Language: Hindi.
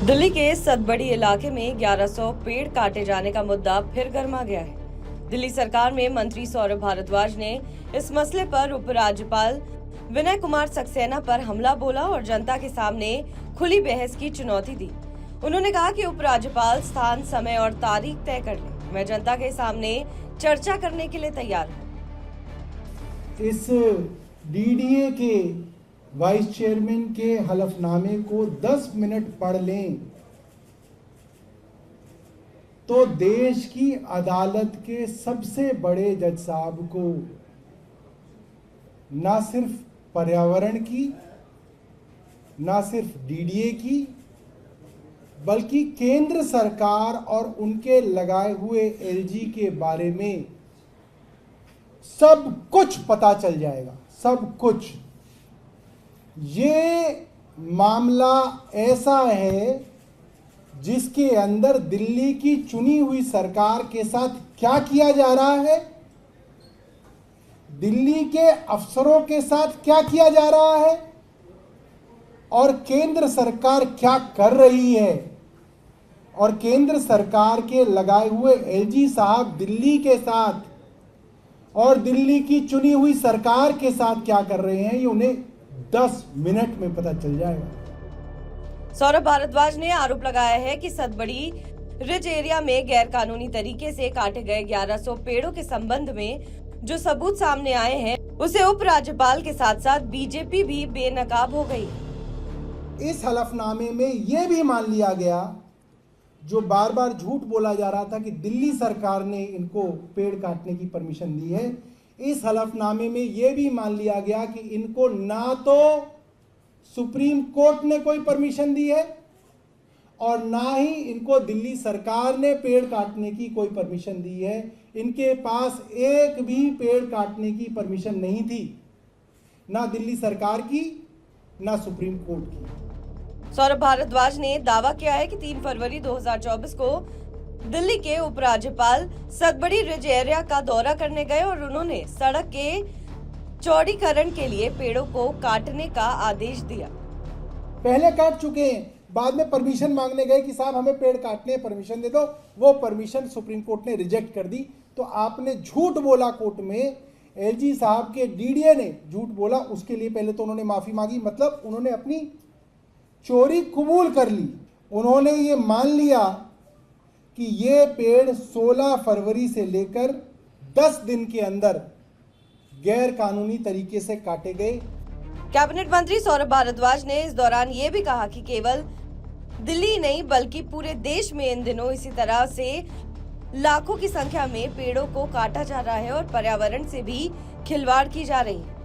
दिल्ली के सतबड़ी इलाके में 1100 पेड़ काटे जाने का मुद्दा फिर गर्मा गया है। दिल्ली सरकार में मंत्री सौरभ भारद्वाज ने इस मसले पर उपराज्यपाल विनय कुमार सक्सेना पर हमला बोला और जनता के सामने खुली बहस की चुनौती दी। उन्होंने कहा कि उपराज्यपाल स्थान, समय और तारीख तय कर ले, मैं जनता के सामने चर्चा करने के लिए तैयार हूँ। इस डीडीए के वाइस चेयरमैन के हलफनामे को 10 मिनट पढ़ लें तो देश की अदालत के सबसे बड़े जज साहब को ना सिर्फ पर्यावरण की, ना सिर्फ डीडीए की, बल्कि केंद्र सरकार और उनके लगाए हुए एलजी के बारे में सब कुछ पता चल जाएगा। सब कुछ। ये मामला ऐसा है जिसके अंदर दिल्ली की चुनी हुई सरकार के साथ क्या किया जा रहा है, दिल्ली के अफसरों के साथ क्या किया जा रहा है और केंद्र सरकार क्या कर रही है, और केंद्र सरकार के लगाए हुए एलजी साहब दिल्ली के साथ और दिल्ली की चुनी हुई सरकार के साथ क्या कर रहे हैं, ये उन्हें 10 मिनट में पता चल जाएगा। सौरभ भारद्वाज ने आरोप लगाया है कि सतबड़ी रिज एरिया में गैरकानूनी तरीके से काटे गए 1100 पेड़ों के संबंध में जो सबूत सामने आए हैं, उसे उपराज्यपाल के साथ साथ बीजेपी भी बेनकाब हो गई। इस हलफनामे में यह भी मान लिया गया, जो बार बार झूठ बोला जा रहा था कि दिल्ली सरकार ने इनको पेड़ काटने की परमिशन दी है, इस हलफनामे में यह भी मान लिया गया कि इनको ना तो सुप्रीम कोर्ट ने कोई परमिशन दी है और ना ही इनको दिल्ली सरकार ने पेड़ काटने की कोई परमिशन दी है। इनके पास एक भी पेड़ काटने की परमिशन नहीं थी, ना दिल्ली सरकार की, ना सुप्रीम कोर्ट की। सौरभ भारद्वाज ने दावा किया है कि 3 फरवरी 2024 को दिल्ली के उपराज्यपाल सतबड़ी रिज एरिया का दौरा करने गए और उन्होंने सड़क के चौड़ीकरण के लिए पेड़ों को काटने का आदेश दिया। पहले काट चुके हैं, बाद में परमिशन मांगने गए कि साहब हमें पेड़ काटने हैं, परमिशन दे दो। वो परमिशन सुप्रीम कोर्ट ने रिजेक्ट कर दी। तो आपने झूठ बोला कोर्ट में, एलजी साहब के डीडीए ने झूठ बोला, उसके लिए पहले तो उन्होंने माफी मांगी, मतलब उन्होंने अपनी चोरी कबूल कर ली। उन्होंने ये मान लिया कि ये पेड़ 16 फरवरी से लेकर 10 दिन के अंदर गैर कानूनी तरीके से काटे गए। कैबिनेट मंत्री सौरभ भारद्वाज ने इस दौरान ये भी कहा कि केवल दिल्ली नहीं बल्कि पूरे देश में इन दिनों इसी तरह से लाखों की संख्या में पेड़ों को काटा जा रहा है और पर्यावरण से भी खिलवाड़ की जा रही है।